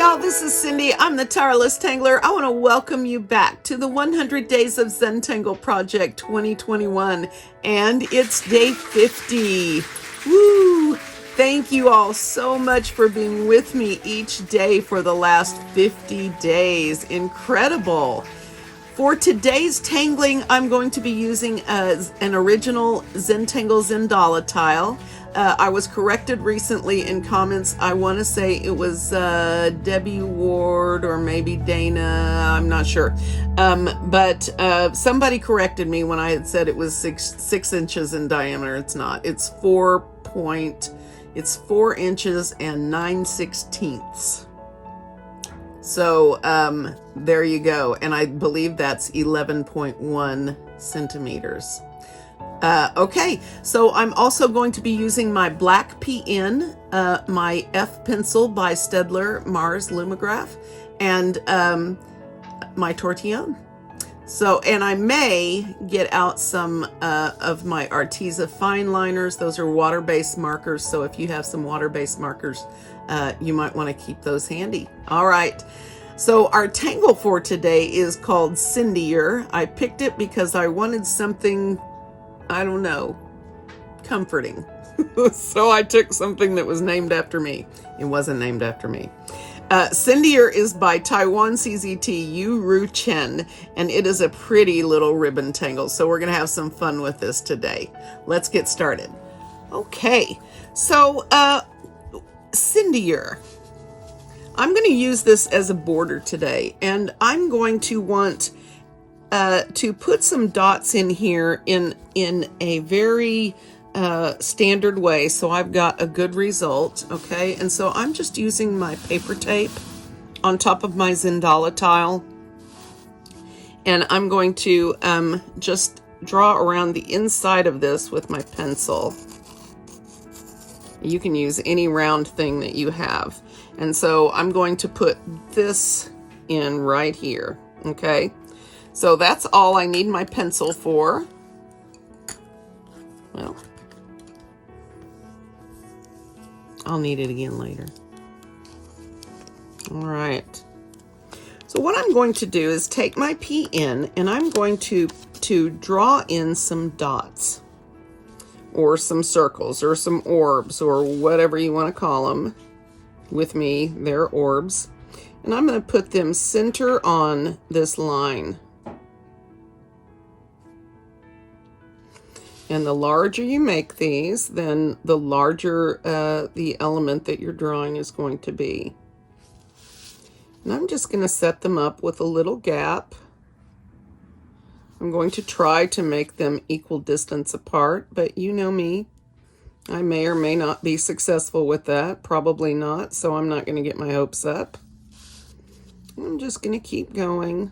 y'all, this is Cindy. I'm the Tireless Tangler. I want to welcome you back to the 100 Days of Zentangle Project 2021, and it's day 50. Woo! Thank you all so much for being with me each day for the last 50 days. Incredible. For today's tangling, I'm going to be using an original Zentangle Zendala tile. I was corrected recently in comments. I want to say it was Debbie Ward or maybe Dana. I'm not sure. But somebody corrected me when I had said it was six inches in diameter. It's not. It's 4 inches and 9/16. So there you go. And I believe that's 11.1 centimeters. Okay, so I'm also going to be using my black PN, my F pencil by Staedtler Mars Lumograph, and my Tortillon. So, and I may get out some of my Arteza fine liners. Those are water-based markers, so if you have some water-based markers, you might want to keep those handy. All right, so our tangle for today is called Cindier. I picked it because I wanted something, I don't know, comforting. So I took something that was named after me. It wasn't named after me. Cindier is by Taiwan CZT YuRu Chen, and it is a pretty little ribbon tangle. So we're going to have some fun with this today. Let's get started. Okay, so Cindier. I'm going to use this as a border today, and I'm going to want to put some dots in here in a very standard way, so I've got a good result. Okay, and so I'm just using my paper tape on top of my Zendala tile, and I'm going to just draw around the inside of this with my pencil. You can use any round thing that you have, and so I'm going to put this in right here. Okay, so that's all I need my pencil for. Well, I'll need it again later. All right. So what I'm going to do is take my PN and I'm going to draw in some dots or some circles or some orbs or whatever you want to call them. With me, they're orbs. And I'm going to put them center on this line. And the larger you make these, then the larger the element that you're drawing is going to be. And I'm just going to set them up with a little gap. I'm going to try to make them equal distance apart, but you know me. I may or may not be successful with that. Probably not, so I'm not going to get my hopes up. I'm just going to keep going.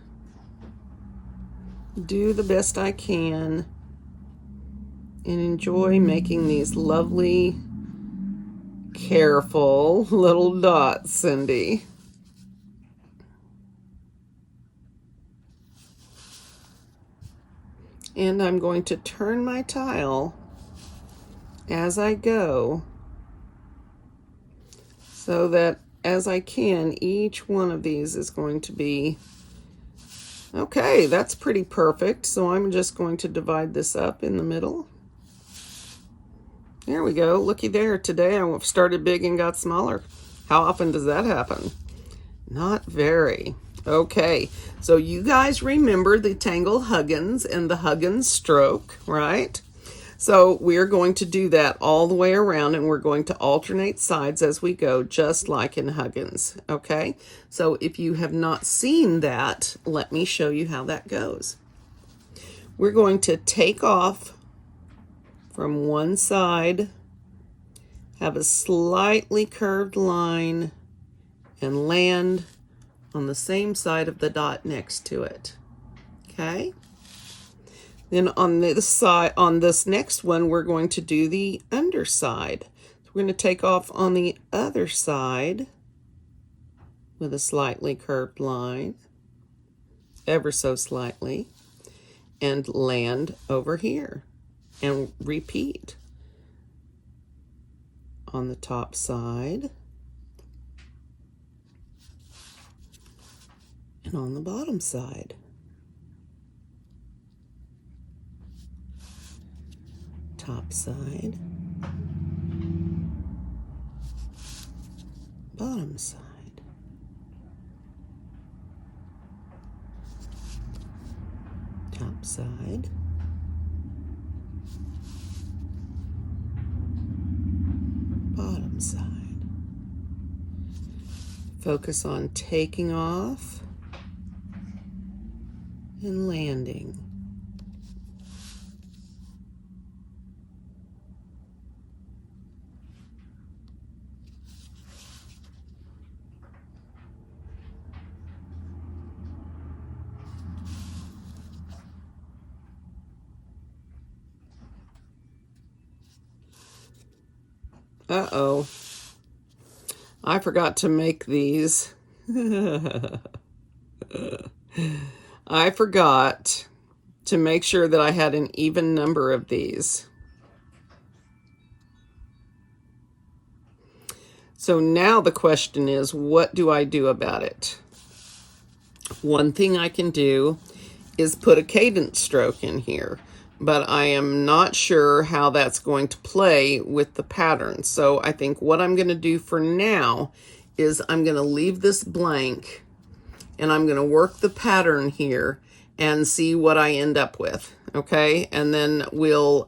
Do the best I can. And enjoy making these lovely, careful little dots, Cindy. And I'm going to turn my tile as I go so that as I can, each one of these is going to be, okay, that's pretty perfect. So I'm just going to divide this up in the middle. There we go. Looky there. Today I started big and got smaller. How often does that happen? Not very. Okay, so you guys remember the tangle Huggins and the Huggins stroke, right? So we're going to do that all the way around, and we're going to alternate sides as we go, just like in Huggins, okay? So if you have not seen that, let me show you how that goes. We're going to take off from one side, have a slightly curved line, and land on the same side of the dot next to it. Okay? Then on this side, on this next one, we're going to do the underside. So we're going to take off on the other side with a slightly curved line, ever so slightly, and land over here. And repeat on the top side And on the bottom side. Top side. Bottom side. Top side. Bottom side. Focus on taking off and landing. Uh-oh. I forgot to make these. I forgot to make sure that I had an even number of these. So now the question is, what do I do about it? One thing I can do is put a cadence stroke in here, but I am not sure how that's going to play with the pattern. So I think what I'm going to do for now is I'm going to leave this blank and I'm going to work the pattern here and see what I end up with. Okay. And then we'll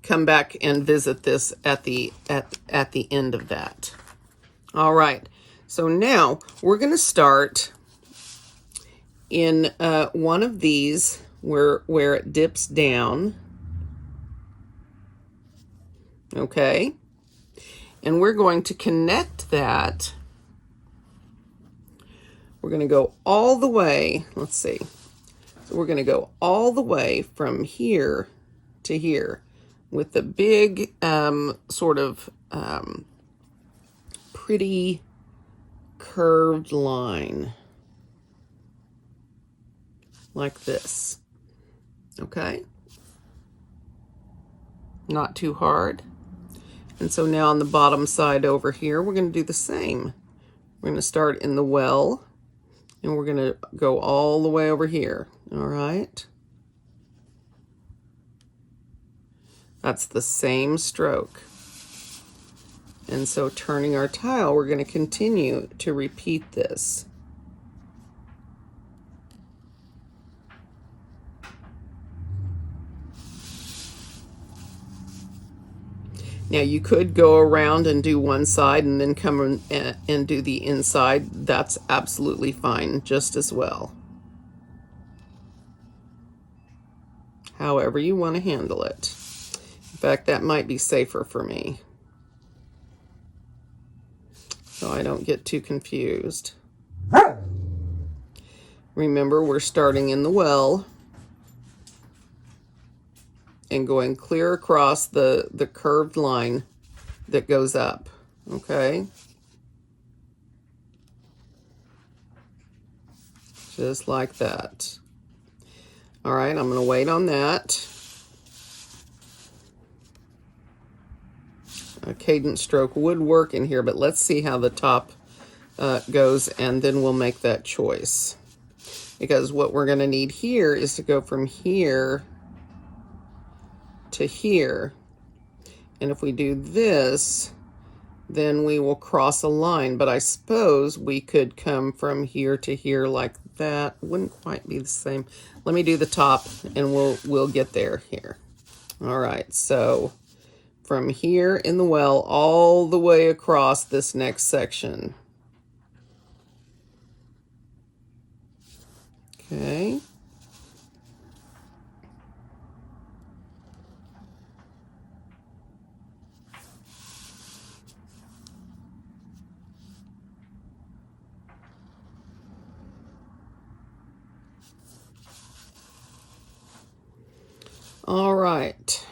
come back and visit this at the end of that. All right. So now we're going to start in one of these where it dips down. Okay. And we're going to connect that. We're going to go all the way. Let's see. So we're going to go all the way from here to here with the big sort of pretty curved line like this. Okay. Not too hard. And so now on the bottom side over here, we're going to do the same. We're going to start in the well, and we're going to go all the way over here. All right. That's the same stroke. And so turning our tile, we're going to continue to repeat this. Now you could go around and do one side and then come and do the inside. That's absolutely fine, just as well. However you want to handle it. In fact, that might be safer for me, so I don't get too confused. Remember, we're starting in the well and going clear across the curved line that goes up, okay? Just like that. All right, I'm gonna wait on that. A cadence stroke would work in here, but let's see how the top goes, and then we'll make that choice. Because what we're gonna need here is to go from here to here. And if we do this, then we will cross a line. But I suppose we could come from here to here like that. Wouldn't quite be the same. Let me do the top and we'll get there here. All right, so from here in the well all the way across this next section. Okay. All right,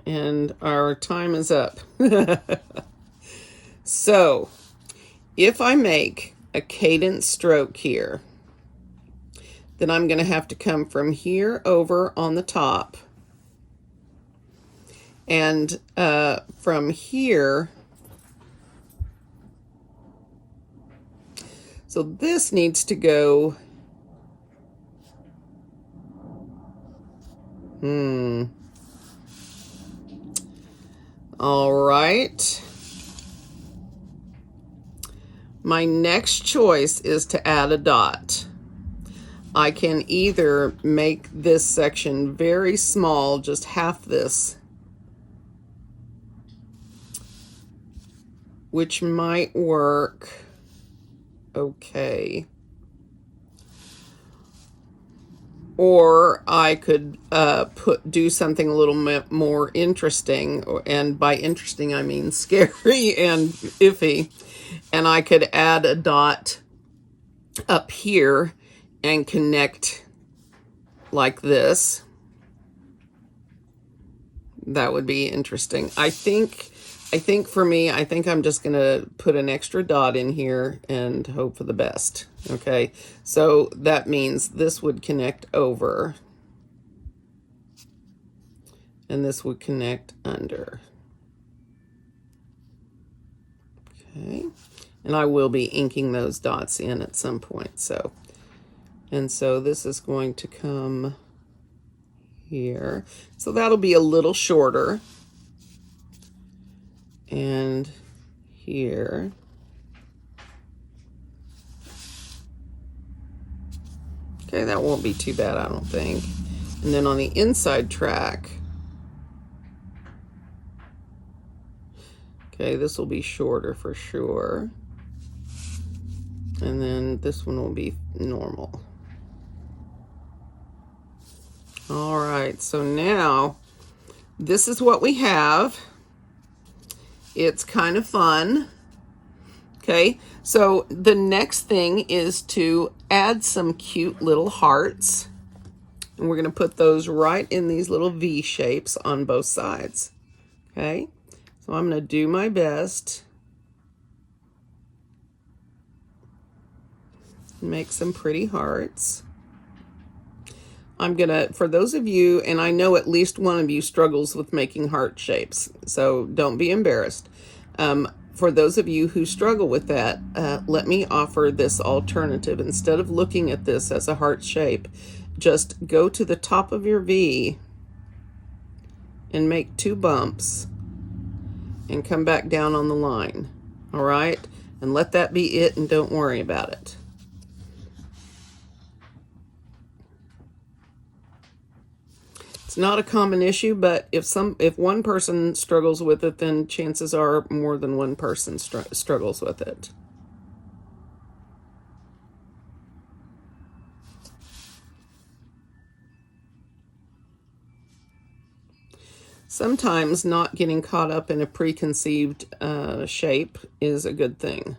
and our time is up. So, if I make a cadence stroke here, then I'm going to have to come from here over on the top, and from here, so this needs to go All right. My next choice is to add a dot. I can either make this section very small, just half this, which might work okay. Or I could do something a little bit more interesting, and by interesting I mean scary and iffy. And I could add a dot up here and connect like this. That would be interesting. I think for me, I think I'm just gonna put an extra dot in here and hope for the best. Okay, so that means this would connect over and this would connect under. Okay, and I will be inking those dots in at some point. So this is going to come here. So that'll be a little shorter. And here. Okay, that won't be too bad, I don't think. And then on the inside track, okay, this will be shorter for sure. And then this one will be normal. All right, so now this is what we have. It's kind of fun. Okay, so the next thing is to add some cute little hearts. And we're going to put those right in these little V shapes on both sides. Okay, so I'm going to do my best. Make some pretty hearts. I'm gonna, for those of you, and I know at least one of you struggles with making heart shapes, so don't be embarrassed. For those of you who struggle with that, let me offer this alternative. Instead of looking at this as a heart shape, just go to the top of your V and make 2 bumps and come back down on the line. All right, and let that be it, and don't worry about it. It's not a common issue, but if one person struggles with it, then chances are more than one person struggles with it. Sometimes not getting caught up in a preconceived shape is a good thing.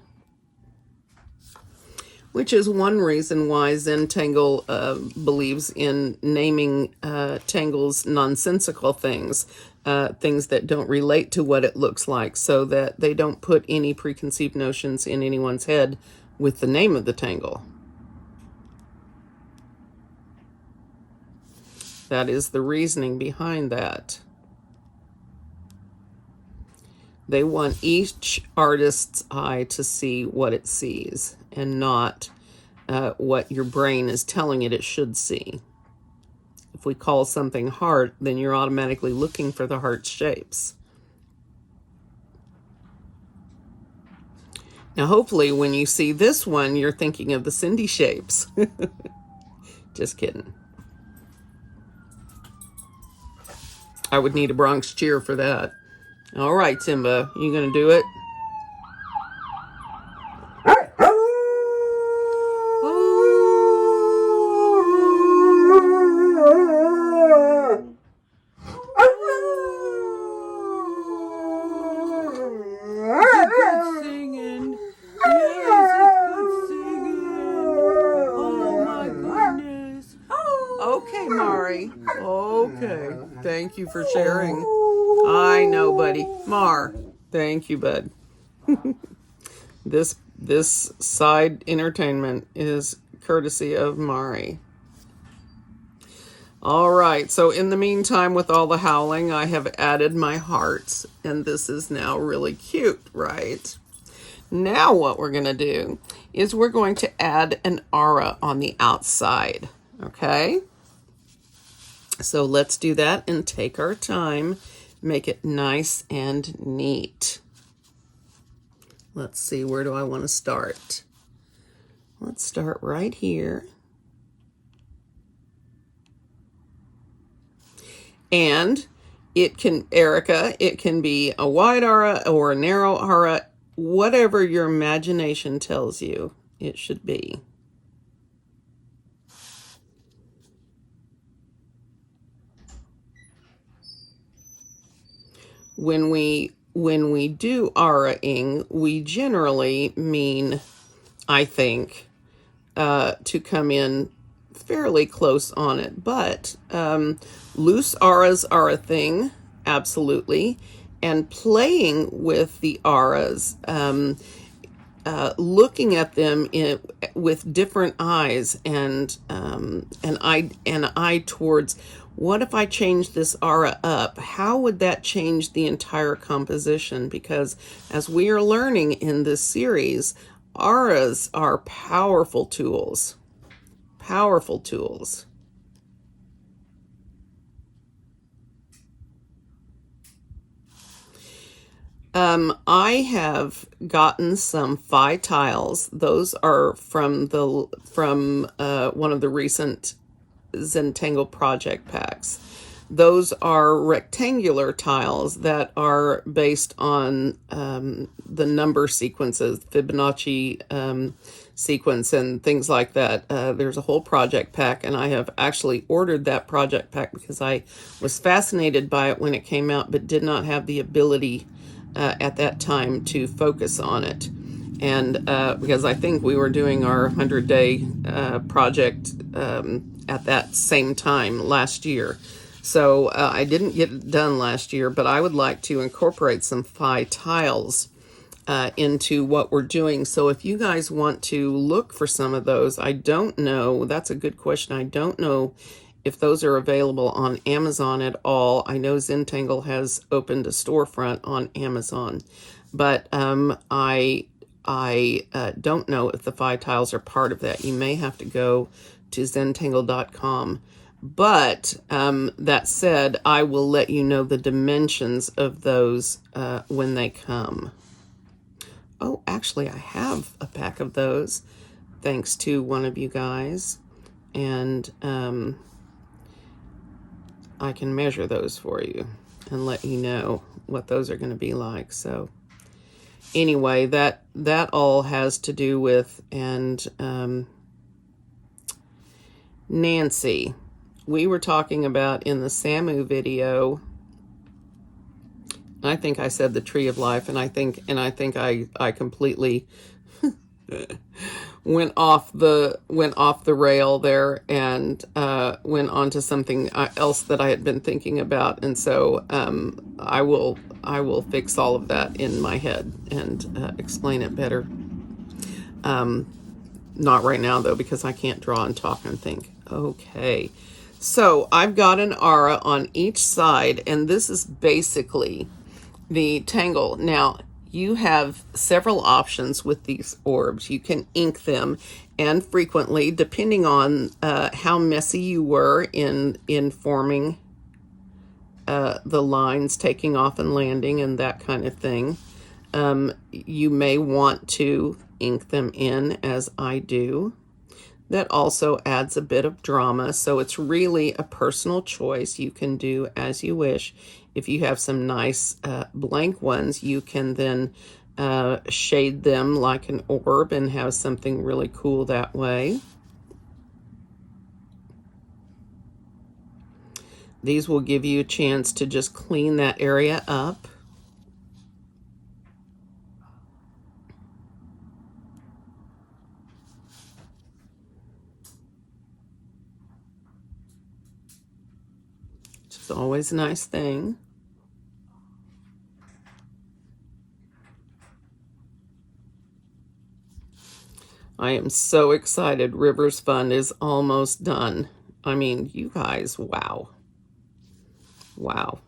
Which is one reason why Zentangle believes in naming tangles nonsensical things, things that don't relate to what it looks like, so that they don't put any preconceived notions in anyone's head with the name of the tangle. That is the reasoning behind that. They want each artist's eye to see what it sees and not what your brain is telling it should see. If we call something heart, then you're automatically looking for the heart shapes. Now, hopefully, when you see this one, you're thinking of the Cindy shapes. Just kidding. I would need a Bronx cheer for that. All right, Simba, you gonna do it? Okay, Mari. Okay. Thank you for sharing. I know, buddy. Mar. Thank you, bud. This side entertainment is courtesy of Mari. All right. So in the meantime, with all the howling, I have added my hearts, and this is now really cute, right? Now what we're going to do is we're going to add an aura on the outside. Okay? So let's do that and take our time, make it nice and neat. Let's see, where do I want to start? Let's start right here. And it can, Erica, it can be a wide aura or a narrow aura, whatever your imagination tells you it should be. When we do aura-ing, we generally mean, I think, to come in fairly close on it. But loose auras are a thing, absolutely. And playing with the auras, looking at them with different eyes and an eye towards, what if I change this aura up? How would that change the entire composition? Because as we are learning in this series, auras are powerful tools. Powerful tools. I have gotten some phi tiles. Those are from one of the recent Zentangle project packs. Those are rectangular tiles that are based on the number sequences, Fibonacci sequence and things like that. There's a whole project pack, and I have actually ordered that project pack because I was fascinated by it when it came out, but did not have the ability at that time to focus on it. And because I think we were doing our 100-day project at that same time last year. So I didn't get it done last year, but I would like to incorporate some phi tiles into what we're doing. So if you guys want to look for some of those, I don't know. That's a good question. I don't know if those are available on Amazon at all. I know Zentangle has opened a storefront on Amazon, but I don't know if the phi tiles are part of that. You may have to go to zentangle.com. But that said, I will let you know the dimensions of those when they come. Oh, actually, I have a pack of those, thanks to one of you guys. And I can measure those for you and let you know what those are going to be like. So anyway, that all has to do with, and Nancy, we were talking about in the Samu video, I think I said the tree of life, and I think I completely went off the rail there and went on to something else that I had been thinking about. And so I will fix all of that in my head and explain it better. Not right now though, because I can't draw and talk and think. Okay, so I've got an aura on each side, and this is basically the tangle. Now, you have several options with these orbs. You can ink them, and frequently, depending on how messy you were in forming the lines, taking off and landing and that kind of thing, you may want to ink them in, as I do. That also adds a bit of drama, so it's really a personal choice. You can do as you wish. If you have some nice blank ones, you can then shade them like an orb and have something really cool that way. These will give you a chance to just clean that area up. Which is always a nice thing. I am so excited. Rivers Fund is almost done. I mean, you guys, wow. Wow.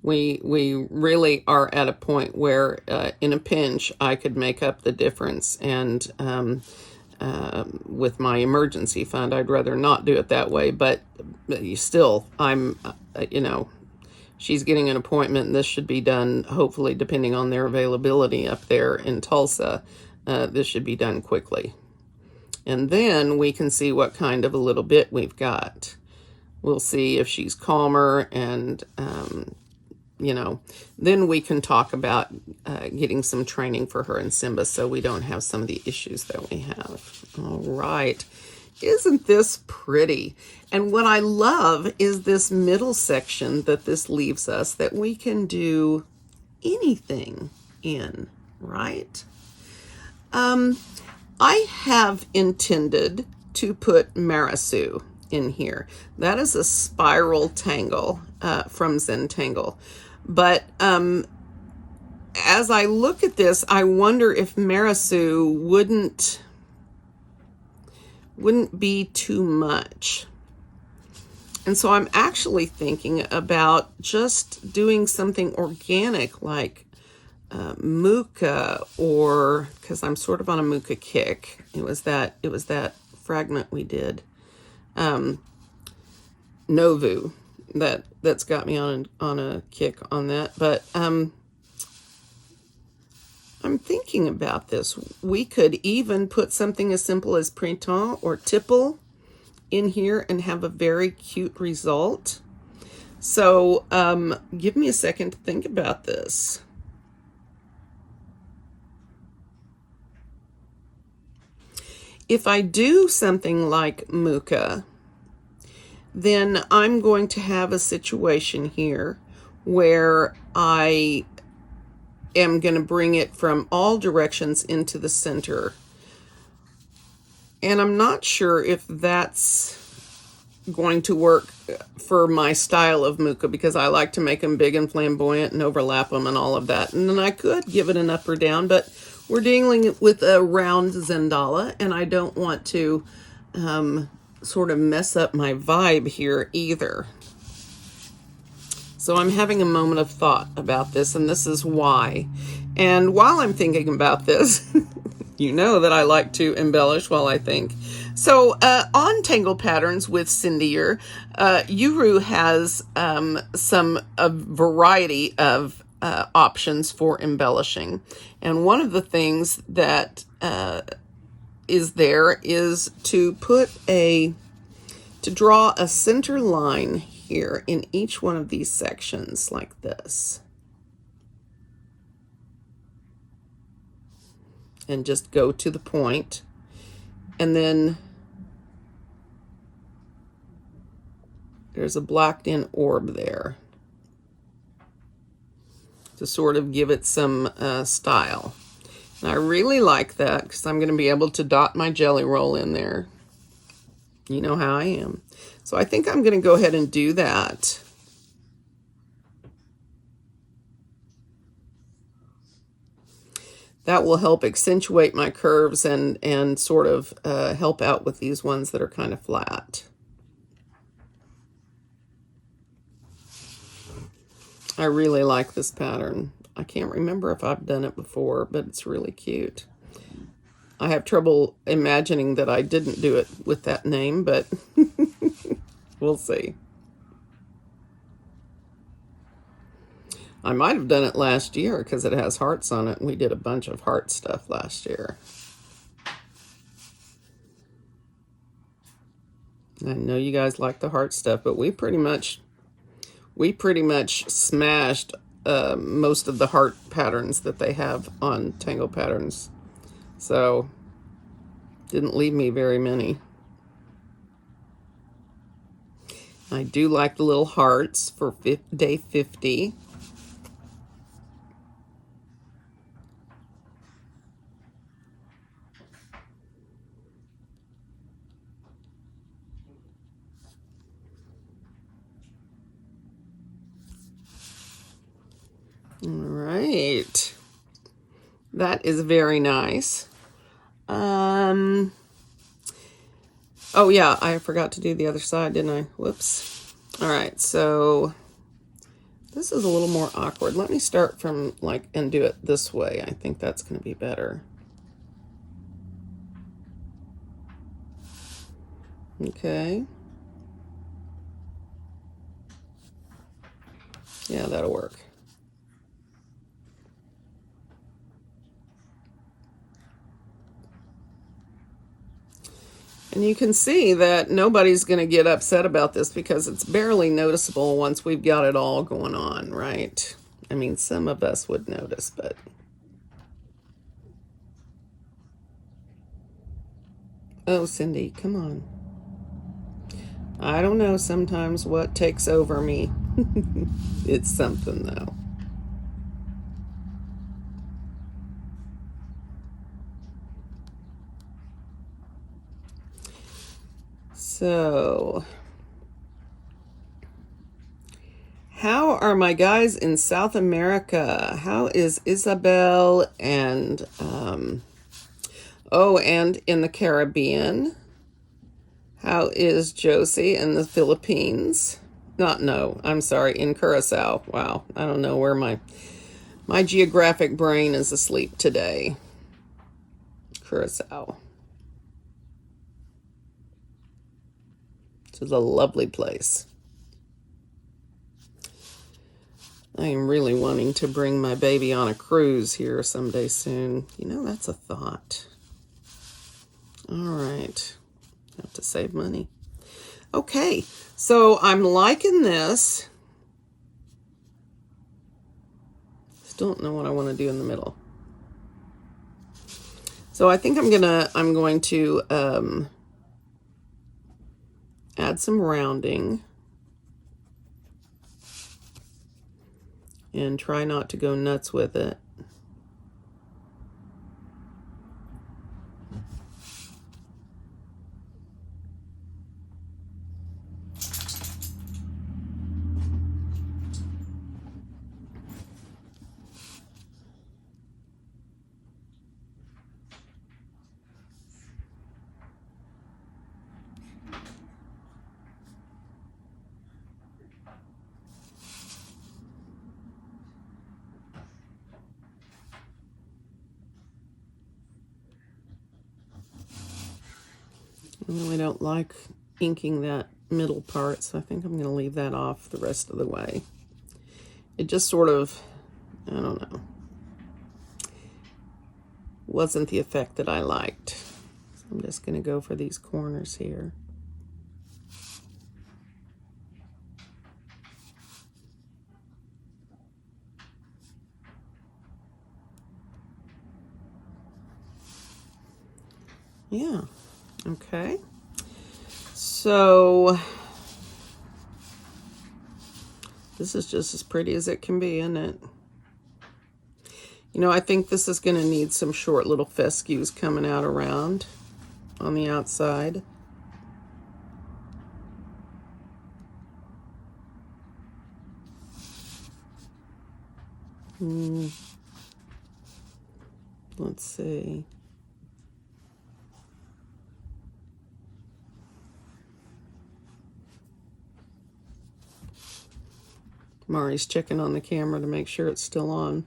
We really are at a point where in a pinch I could make up the difference, and with my emergency fund, I'd rather not do it that way, but you still, I'm, you know, she's getting an appointment, and this should be done, hopefully, depending on their availability up there in Tulsa. This should be done quickly. And then we can see what kind of a little bit we've got. We'll see if she's calmer, and, you know, then we can talk about getting some training for her in Simba so we don't have some of the issues that we have. All right. Isn't this pretty? And what I love is this middle section that this leaves us, that we can do anything in, right? I have intended to put Marisu in here. That is a spiral tangle from Zentangle. But as I look at this, I wonder if Marisu wouldn't be too much. And so I'm actually thinking about just doing something organic like Muka, or because I'm sort of on a Muka kick. It was that fragment we did, Novu, that's got me on a kick on that. But I'm thinking about this. We could even put something as simple as Printemps or Tipple in here and have a very cute result. So give me a second to think about this. If I do something like Muka, then I'm going to have a situation here where I am going to bring it from all directions into the center. And I'm not sure if that's going to work for my style of Muka, because I like to make them big and flamboyant and overlap them and all of that. And then I could give it an up or down, but we're dealing with a round Zendala, and I don't want to sort of mess up my vibe here either. So I'm having a moment of thought about this, and this is why. And while I'm thinking about this, you know that I like to embellish while I think. So on Tangle Patterns with Cindy YuRu has a variety of options for embellishing. And one of the things that is there is to draw a center line here in each one of these sections like this. And just go to the point. And then there's a blacked in orb there to sort of give it some style. And I really like that because I'm going to be able to dot my jelly roll in there. You know how I am. So I think I'm going to go ahead and do that. That will help accentuate my curves and sort of help out with these ones that are kind of flat. I really like this pattern. I can't remember if I've done it before, but it's really cute. I have trouble imagining that I didn't do it with that name, but we'll see. I might have done it last year because it has hearts on it. We did a bunch of heart stuff last year. I know you guys like the heart stuff, but we pretty much smashed most of the heart patterns that they have on Tangle Patterns. So didn't leave me very many. I do like the little hearts for day 50. All right. That is very nice. Oh yeah, I forgot to do the other side, didn't I? Whoops. All right, so this is a little more awkward. Let me start from and do it this way. I think that's going to be better. Okay. Yeah, that'll work. And you can see that nobody's going to get upset about this because it's barely noticeable once we've got it all going on, right? I mean, some of us would notice, but... Oh, Cindy, come on. I don't know sometimes what takes over me. It's something, though. So, how are my guys in South America? How is Isabel and, and in the Caribbean? How is Josie in the Philippines? I'm sorry, in Curacao. Wow, I don't know where my geographic brain is asleep today. Curacao. It's a lovely place. I am really wanting to bring my baby on a cruise here someday soon. You know, that's a thought. All right. Have to save money. Okay, so I'm liking this. Still don't know what I want to do in the middle. So I think I'm going to add some rounding and try not to go nuts with it. I really don't like inking that middle part, so I think I'm going to leave that off the rest of the way. It just sort of, I don't know, wasn't the effect that I liked. So I'm just going to go for these corners here. Yeah, okay. So this is just as pretty as it can be, isn't it? You know, I think this is going to need some short little fescues coming out around on the outside. Let's see. Mari's checking on the camera to make sure it's still on.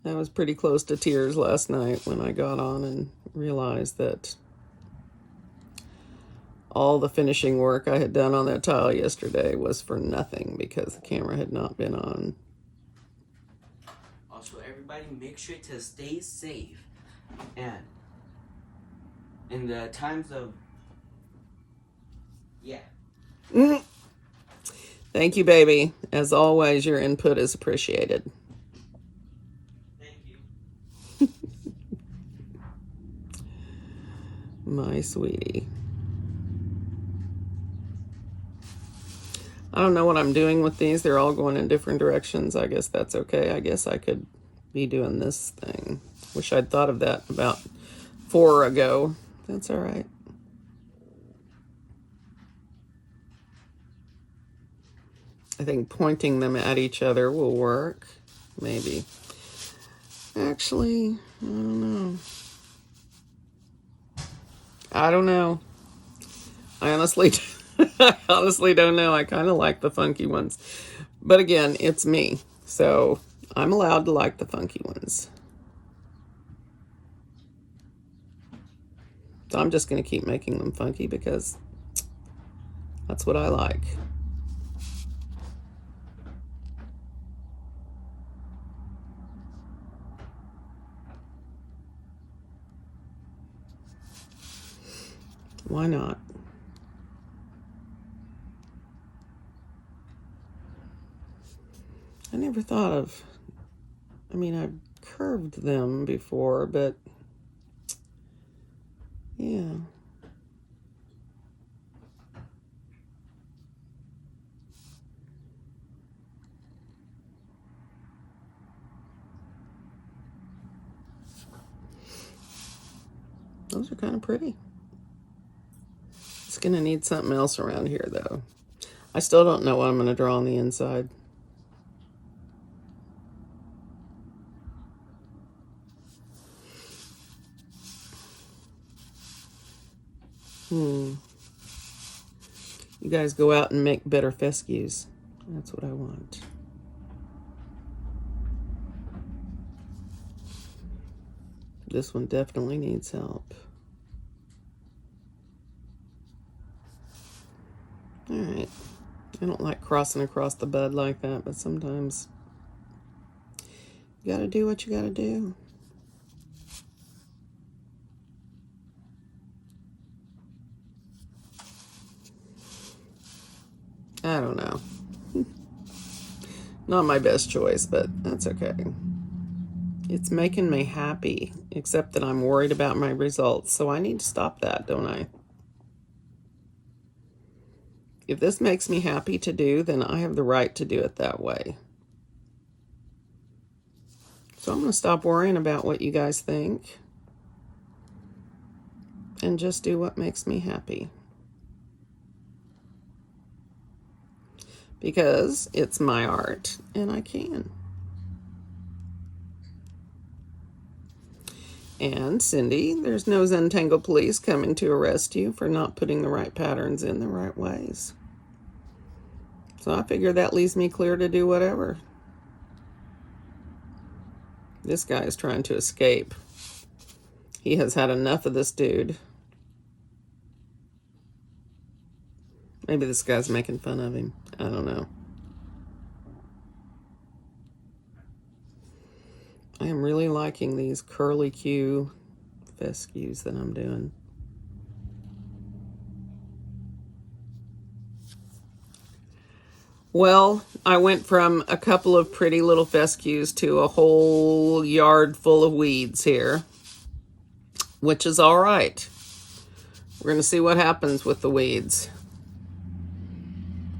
I was pretty close to tears last night when I got on and realized that all the finishing work I had done on that tile yesterday was for nothing because the camera had not been on. Also, everybody make sure to stay safe. And in the times of... Yeah. Thank you, baby. As always, your input is appreciated. Thank you. My sweetie. I don't know what I'm doing with these. They're all going in different directions. I guess that's okay. I guess I could be doing this thing. Wish I'd thought of that about 4 ago. That's all right. I think pointing them at each other will work. Maybe. Actually, I don't know. I don't know. I honestly don't know. I kind of like the funky ones. But again, it's me. So I'm allowed to like the funky ones. So I'm just going to keep making them funky because that's what I like. Why not? I never thought of, I mean, I've curved them before, but yeah. Those are kind of pretty. It's going to need something else around here, though. I still don't know what I'm going to draw on the inside. You guys go out and make better fescues. That's what I want. This one definitely needs help. All right. I don't like crossing across the bud like that, but sometimes you gotta do what you gotta do. I don't know. Not my best choice, but that's okay. It's making me happy, except that I'm worried about my results, so I need to stop that, don't I? If this makes me happy to do, then I have the right to do it that way. So I'm going to stop worrying about what you guys think and just do what makes me happy. Because it's my art and I can. And Cindy, there's no Zentangle police coming to arrest you for not putting the right patterns in the right ways. So I figure that leaves me clear to do whatever. This guy is trying to escape. He has had enough of this dude. Maybe this guy's making fun of him. I don't know. I am really liking these curly Q fescues that I'm doing. Well, I went from a couple of pretty little fescues to a whole yard full of weeds here, which is all right. We're going to see what happens with the weeds.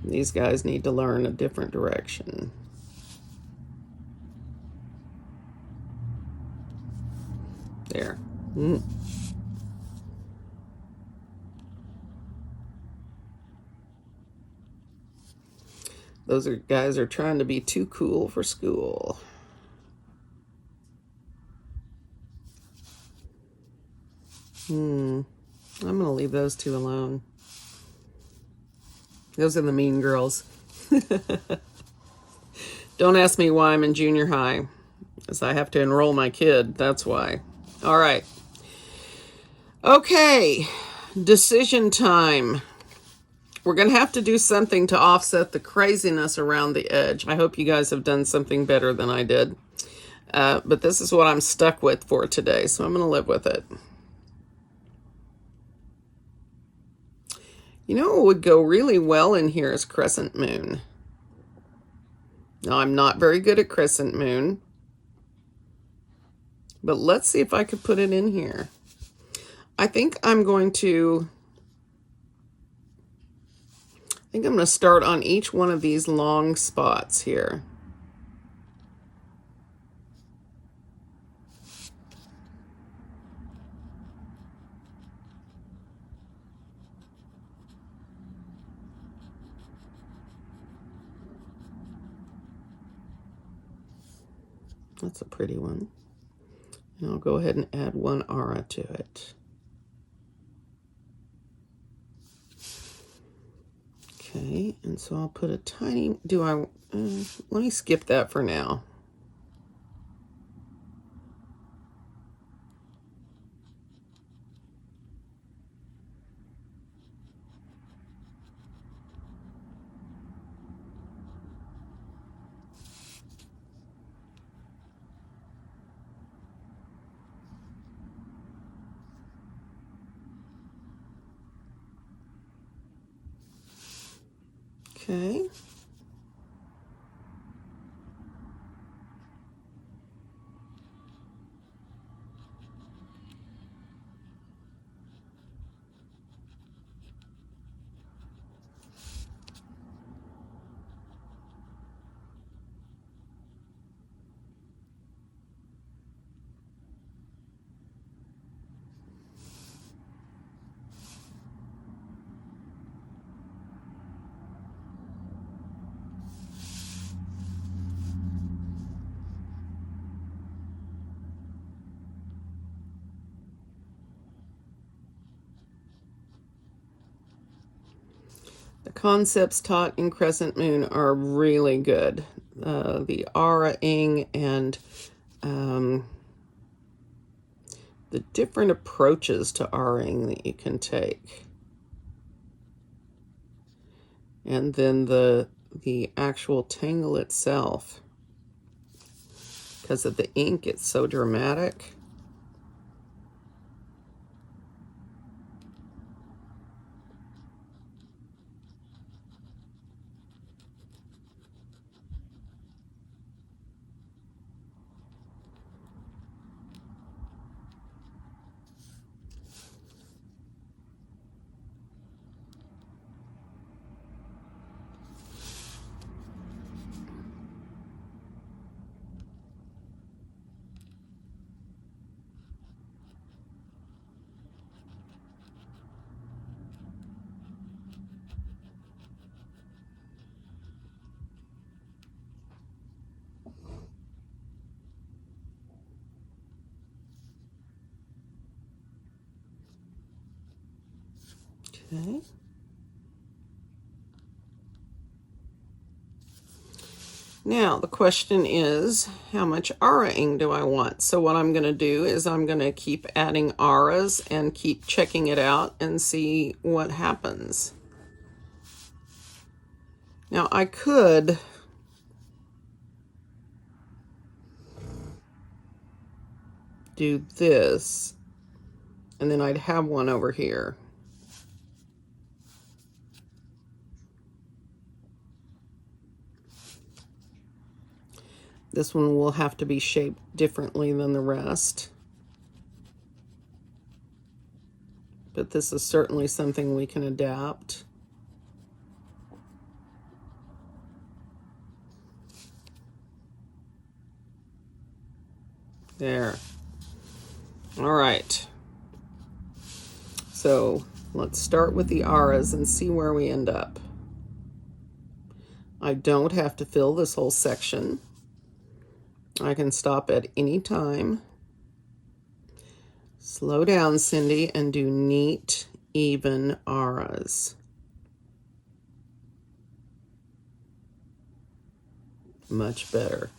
These guys need to learn a different direction. There. Those guys are trying to be too cool for school. I'm going to leave those two alone. Those are the mean girls. Don't ask me why I'm in junior high, because I have to enroll my kid. That's why. All right. Okay. Decision time. We're going to have to do something to offset the craziness around the edge. I hope you guys have done something better than I did. But this is what I'm stuck with for today, so I'm going to live with it. You know what would go really well in here is Crescent Moon. Now, I'm not very good at Crescent Moon, but let's see if I could put it in here. I think I'm going to start on each one of these long spots here. That's a pretty one. And I'll go ahead and add one aura to it. Okay, and so I'll put a tiny, let me skip that for now. Okay. The concepts taught in Crescent Moon are really good. The aura-ing and the different approaches to aura-ing that you can take. And then the actual tangle itself. Because of the ink, it's so dramatic. Okay. Now, the question is, how much aura-ing do I want? So what I'm going to do is I'm going to keep adding auras and keep checking it out and see what happens. Now, I could do this, and then I'd have one over here. This one will have to be shaped differently than the rest. But this is certainly something we can adapt. There. All right. So let's start with the auras and see where we end up. I don't have to fill this whole section. I can stop at any time. Slow down, Cindy, and do neat, even auras. Much better.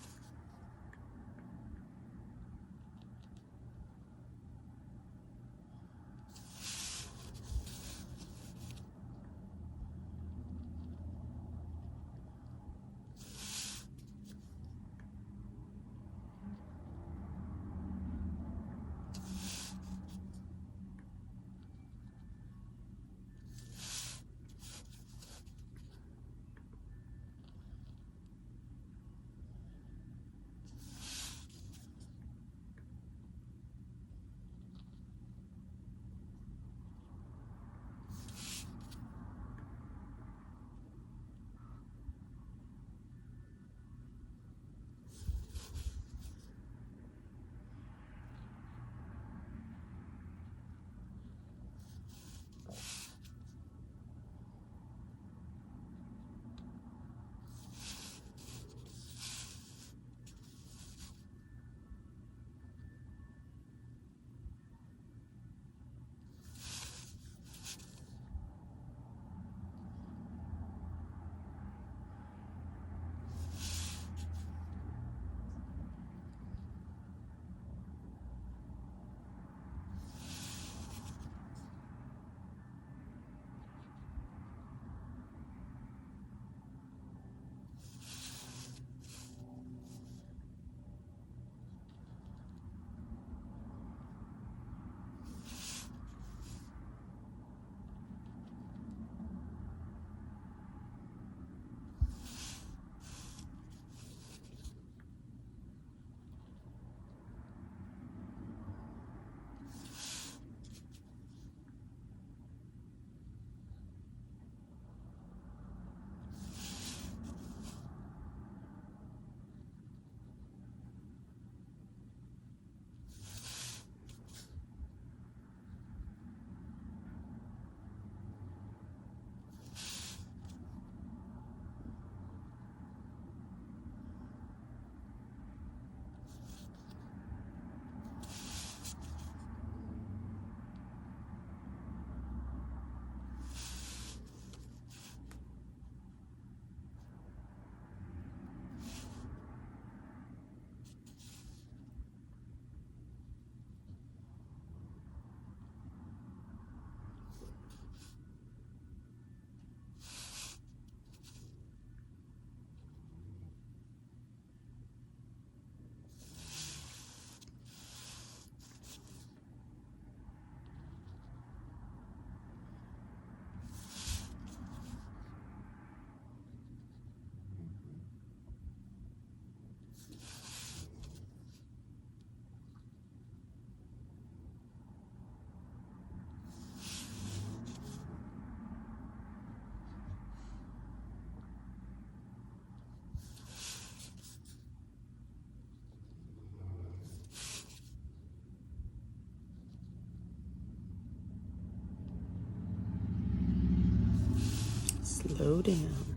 slow down.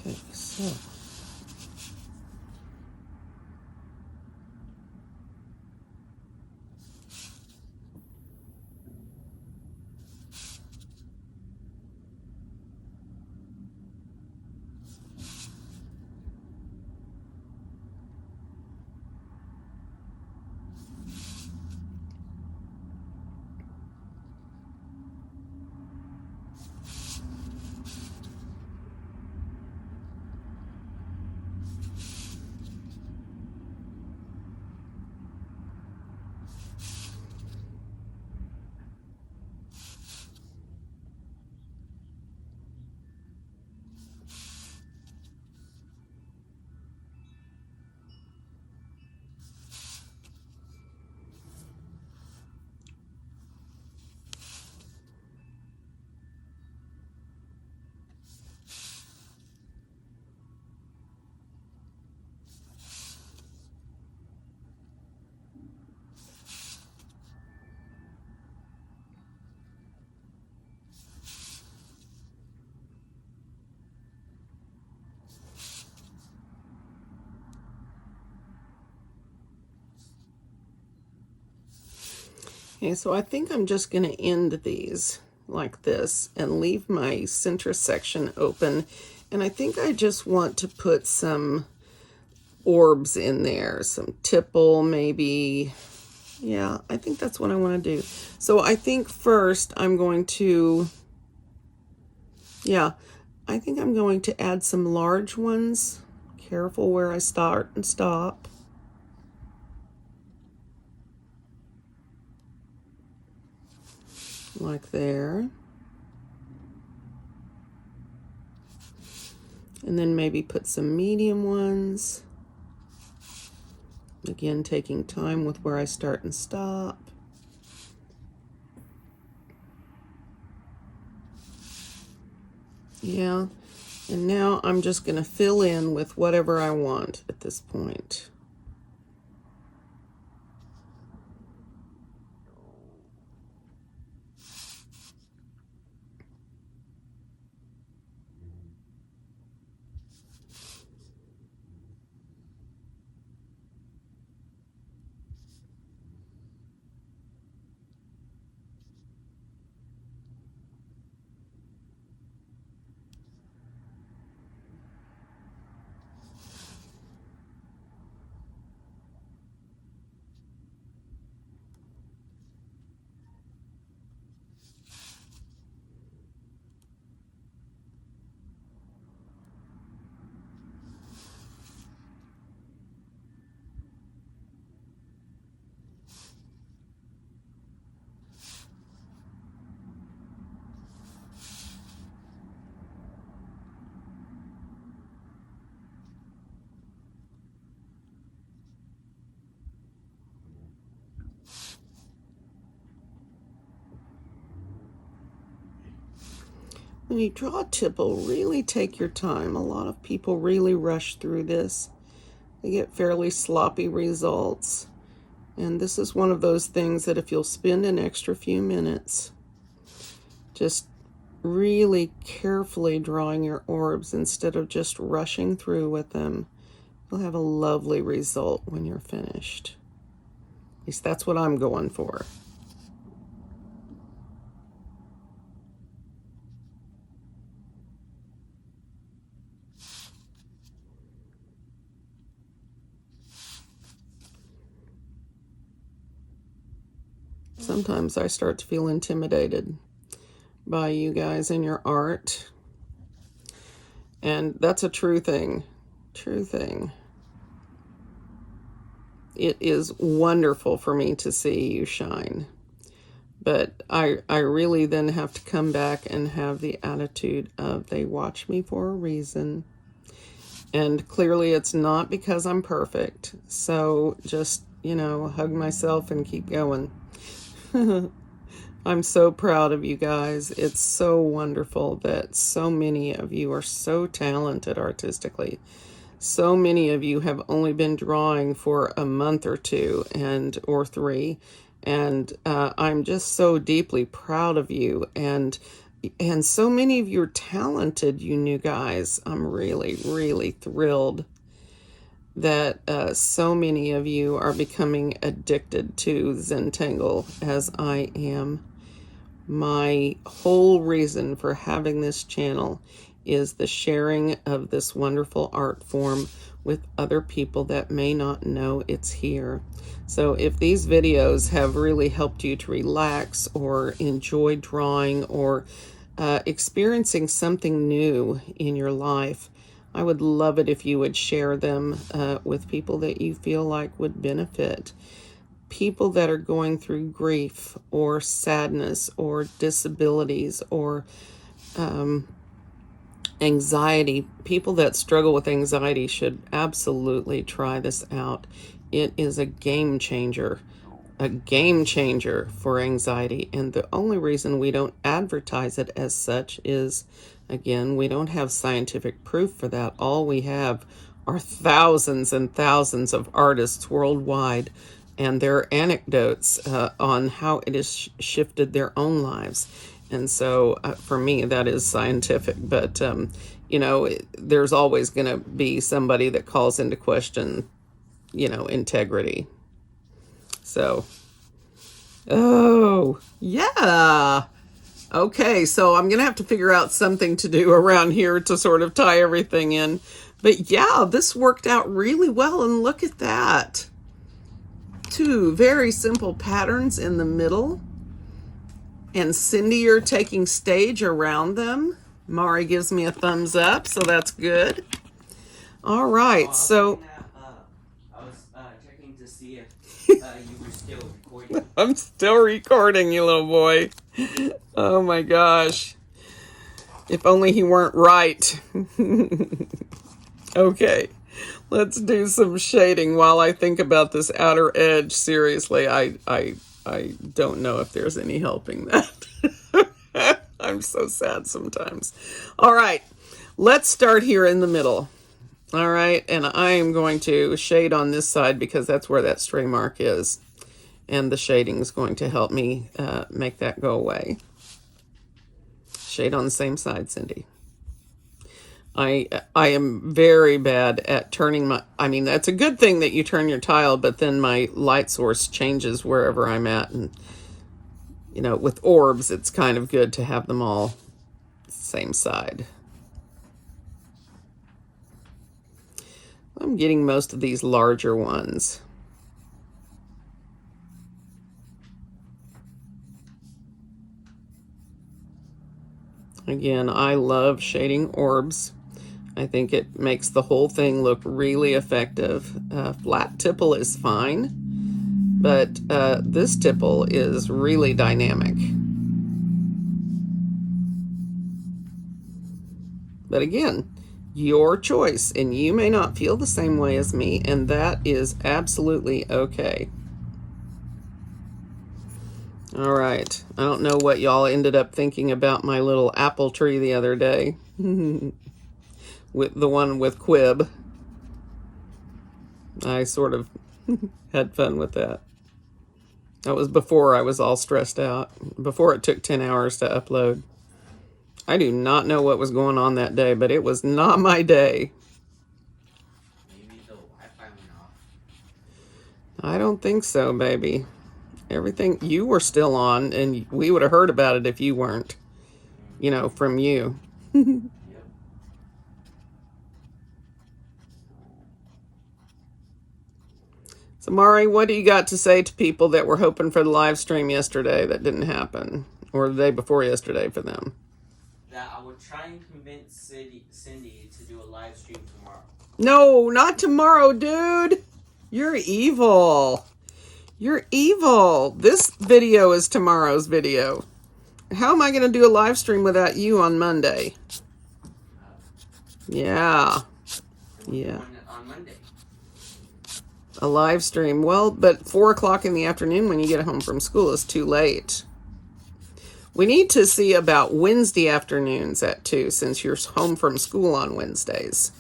Okay, so okay, so I think I'm just going to end these like this and leave my center section open. And I think I just want to put some orbs in there, some tipple maybe. Yeah, I think that's what I want to do. So I think first I'm going to, yeah, I think I'm going to add some large ones. Careful where I start and stop. Like there. And then maybe put some medium ones. Again, taking time with where I start and stop. Yeah, and now I'm just going to fill in with whatever I want at this point. When you draw a tipple, really take your time. A lot of people really rush through this. They get fairly sloppy results. And this is one of those things that if you'll spend an extra few minutes just really carefully drawing your orbs instead of just rushing through with them, you'll have a lovely result when you're finished. At least that's what I'm going for. Sometimes I start to feel intimidated by you guys and your art. And that's a true thing. True thing. It is wonderful for me to see you shine. But I really then have to come back and have the attitude of they watch me for a reason. And clearly it's not because I'm perfect. So just, hug myself and keep going. I'm so proud of you guys. It's so wonderful that so many of you are so talented artistically. So many of you have only been drawing for a month or two or 3, and I'm just so deeply proud of you. And so many of you are talented, you new guys. I'm really, really thrilled that so many of you are becoming addicted to Zentangle, as I am. My whole reason for having this channel is the sharing of this wonderful art form with other people that may not know it's here. So if these videos have really helped you to relax or enjoy drawing or experiencing something new in your life, I would love it if you would share them with people that you feel like would benefit. People that are going through grief or sadness or disabilities or anxiety. People that struggle with anxiety should absolutely try this out. It is a game changer for anxiety. And the only reason we don't advertise it as such is, again, we don't have scientific proof for that. All we have are thousands and thousands of artists worldwide and their anecdotes on how it has shifted their own lives. And so for me, that is scientific. But, you know, there's always going to be somebody that calls into question, you know, integrity. So, oh, yeah. Okay, so I'm going to have to figure out something to do around here to sort of tie everything in. But yeah, this worked out really well. And look at that. 2 very simple patterns in the middle. And Cindy, you're taking stage around them. Mari gives me a thumbs up, so that's good. All right, so... I was checking to see if you were still recording. I'm still recording, you little boy. Oh my gosh. If only he weren't right. Okay, let's do some shading while I think about this outer edge. Seriously, I don't know if there's any helping that. I'm so sad sometimes. All right, let's start here in the middle. All right, and I am going to shade on this side because that's where that stray mark is. And the shading is going to help me make that go away. Shade on the same side, Cindy. I am very bad at turning my... I mean, that's a good thing that you turn your tile, but then my light source changes wherever I'm at. And, you know, with orbs, it's kind of good to have them all same side. I'm getting most of these larger ones. Again, I love shading orbs. I think it makes the whole thing look really effective. Flat tipple is fine, but this tipple is really dynamic. But again, your choice, and you may not feel the same way as me, and that is absolutely okay. All right, I don't know what y'all ended up thinking about my little apple tree the other day. With the one with Quib. I sort of had fun with that. That was before I was all stressed out, before it took 10 hours to upload. I do not know what was going on that day, but it was not my day. Maybe the Wi-Fi went off. I don't think so, baby. Everything, you were still on, and we would have heard about it if you weren't. You know, from you. Yep. So, Mari, what do you got to say to people that were hoping for the live stream yesterday that didn't happen? Or the day before yesterday for them? That I would try and convince Cindy to do a live stream tomorrow. No, not tomorrow, dude. You're evil. You're evil. This video is tomorrow's video. How am I going to do a live stream without you on Monday? Yeah. Yeah. On Monday. A live stream. Well, but 4 o'clock in the afternoon when you get home from school is too late. We need to see about Wednesday afternoons at 2, since you're home from school on Wednesdays.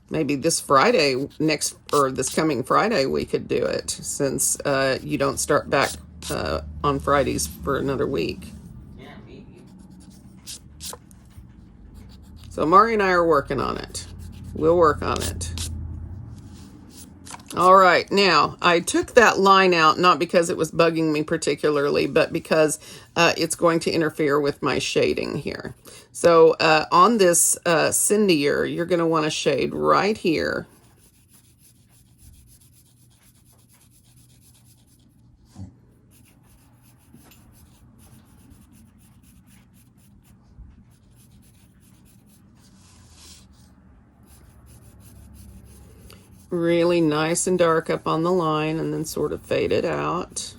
Maybe this Friday, this coming Friday, we could do it, since you don't start back on Fridays for another week. Yeah, maybe. So Mari and I are working on it. We'll work on it. All right, now I took that line out not because it was bugging me particularly, but because it's going to interfere with my shading here. So on this cindier, you're going to want to shade right here. Really nice and dark up on the line, and then sort of fade it out.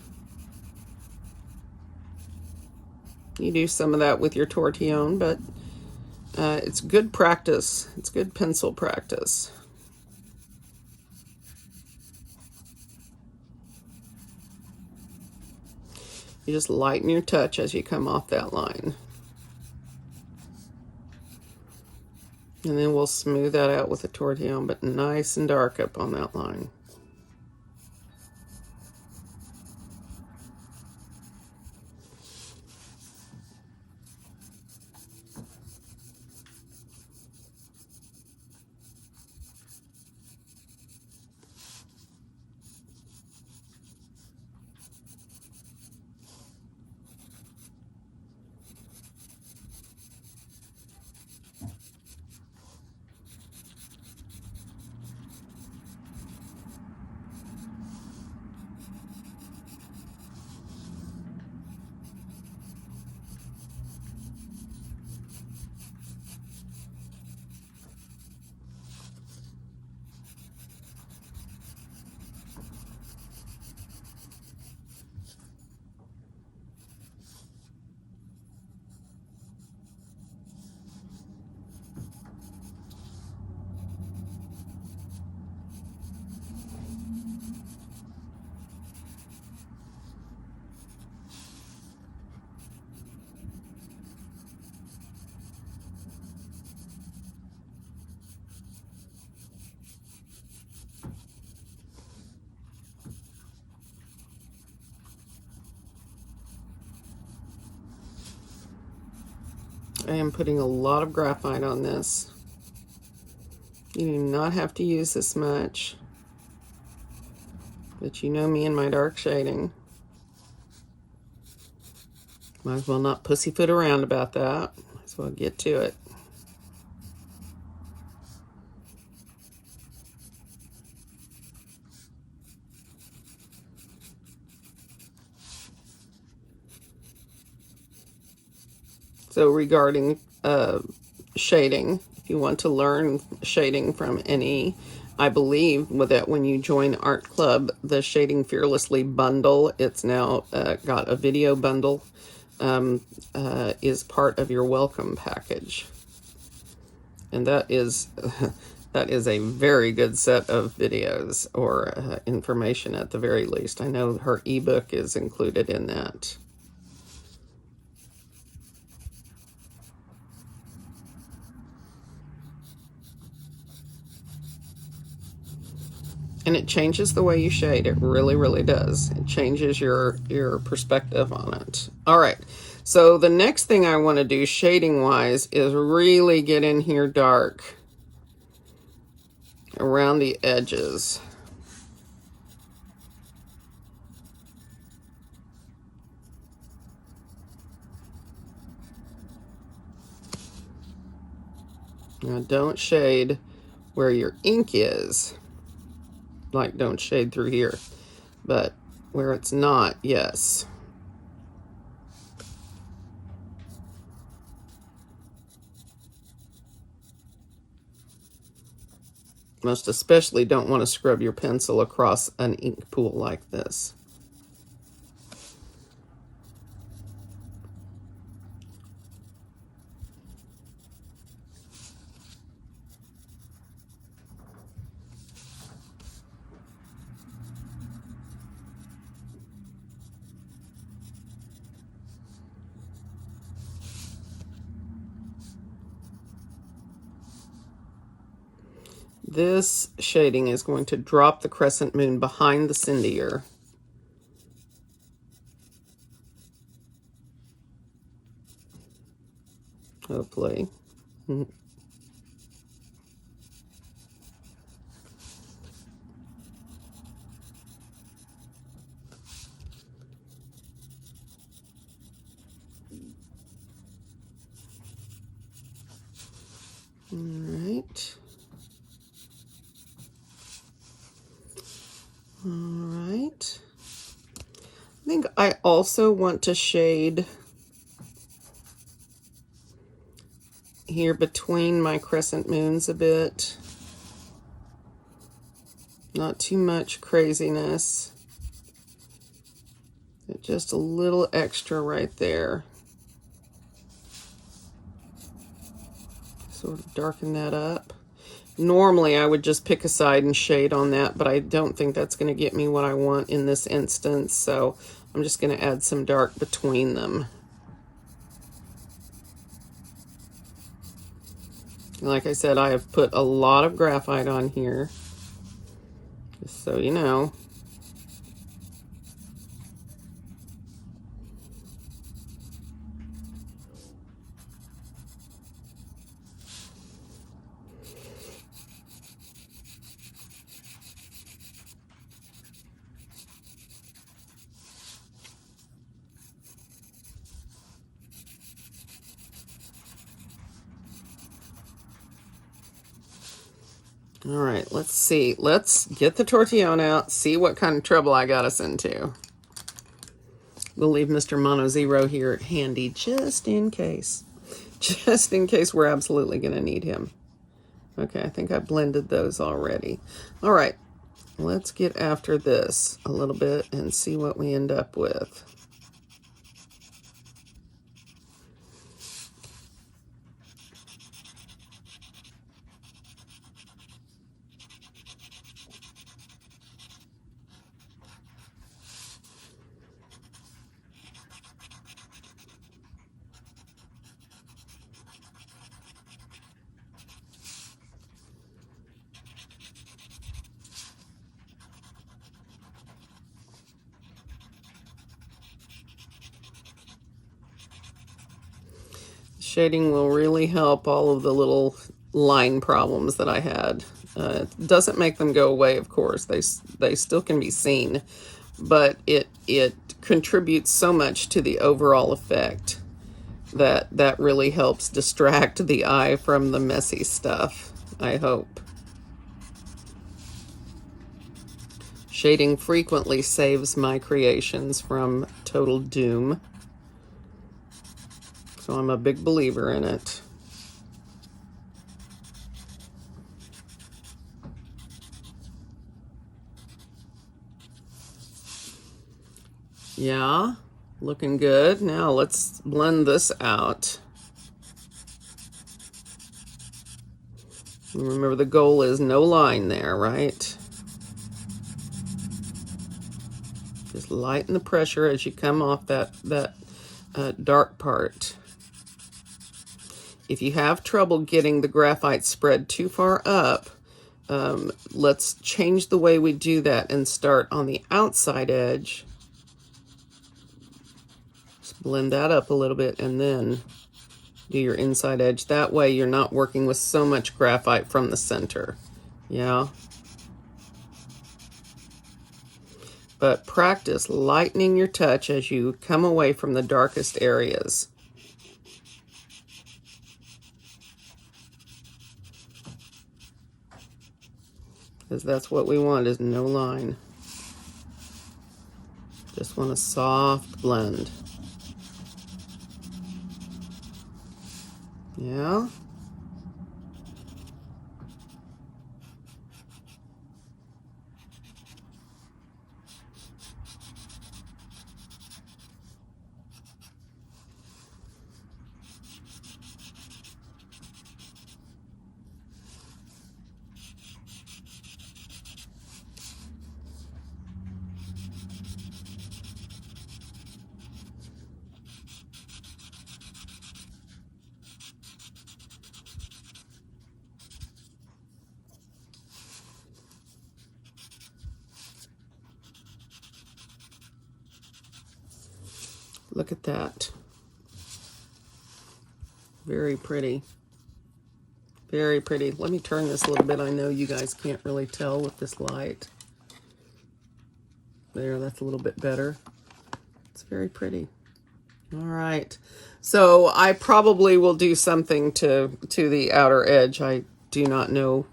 You do some of that with your tortillon, but it's good practice. It's good pencil practice. You just lighten your touch as you come off that line. And then we'll smooth that out with a tortillon, but nice and dark up on that line. I am putting a lot of graphite on this. You do not have to use this much, but you know me and my dark shading. Might as well not pussyfoot around about that. Might as well get to it. So regarding shading, if you want to learn shading from any, I believe that when you join Art Club, the Shading Fearlessly bundle, it's now got a video bundle, is part of your welcome package. And that is that is a very good set of videos, or information at the very least. I know her ebook is included in that. And it changes the way you shade. It really, really does. It changes your perspective on it. All right. So the next thing I want to do shading-wise is really get in here dark around the edges. Now don't shade where your ink is. Like, don't shade through here, but where it's not, yes. Most especially don't want to scrub your pencil across an ink pool like this. this shading is going to drop the crescent moon behind the cindy-ear. Hopefully. All right. All right. I think I also want to shade here between my crescent moons a bit. Not too much craziness. Just a little extra right there. Sort of darken that up. Normally I would just pick a side and shade on that, but I don't think that's going to get me what I want in this instance, so I'm just going to add some dark between them. Like I said, I have put a lot of graphite on here, just so you know. All right, let's see. Let's get the tortillon out, see what kind of trouble I got us into. We'll leave Mr. Mono Zero here handy just in case. Just in case we're absolutely going to need him. Okay, I think I blended those already. All right, let's get after this a little bit and see what we end up with. Shading will really help all of the little line problems that I had. It doesn't make them go away, of course. They still can be seen, but it contributes so much to the overall effect that really helps distract the eye from the messy stuff, I hope. Shading frequently saves my creations from total doom. So I'm a big believer in it. Yeah, looking good. Now let's blend this out. Remember, the goal is no line there, right? Just lighten the pressure as you come off that dark part. If you have trouble getting the graphite spread too far up, let's change the way we do that and start on the outside edge. Just blend that up a little bit and then do your inside edge. That way you're not working with so much graphite from the center. Yeah. But practice lightening your touch as you come away from the darkest areas. Because that's what we want, is no line. Just want a soft blend. Yeah. Look at that. Very pretty. Very pretty. Let me turn this a little bit. I know you guys can't really tell with this light. There, that's a little bit better. It's very pretty. All right. So I probably will do something to the outer edge. I do not know.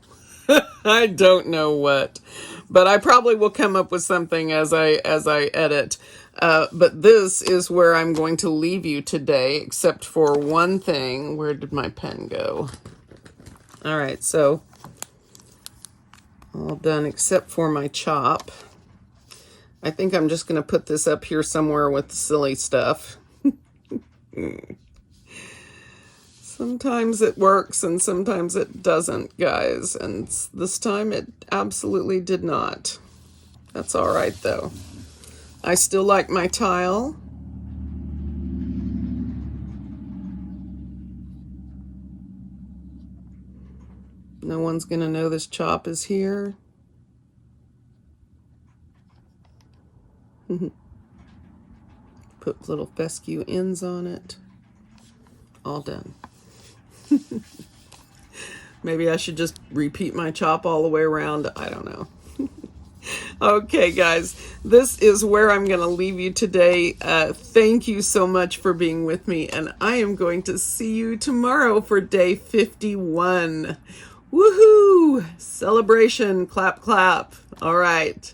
I don't know what. But I probably will come up with something as I edit. But this is where I'm going to leave you today, except for one thing. Where did my pen go? All right, so all done except for my chop. I think I'm just going to put this up here somewhere with the silly stuff. Sometimes it works and sometimes it doesn't, guys. And this time it absolutely did not. That's all right, though. I still like my tile. No one's going to know this chop is here. Put little fescue ends on it. All done. Maybe I should just repeat my chop all the way around. I don't know. Okay, guys, this is where I'm going to leave you today. Thank you so much for being with me, and I am going to see you tomorrow for day 51. Woohoo! Celebration, clap, clap. All right.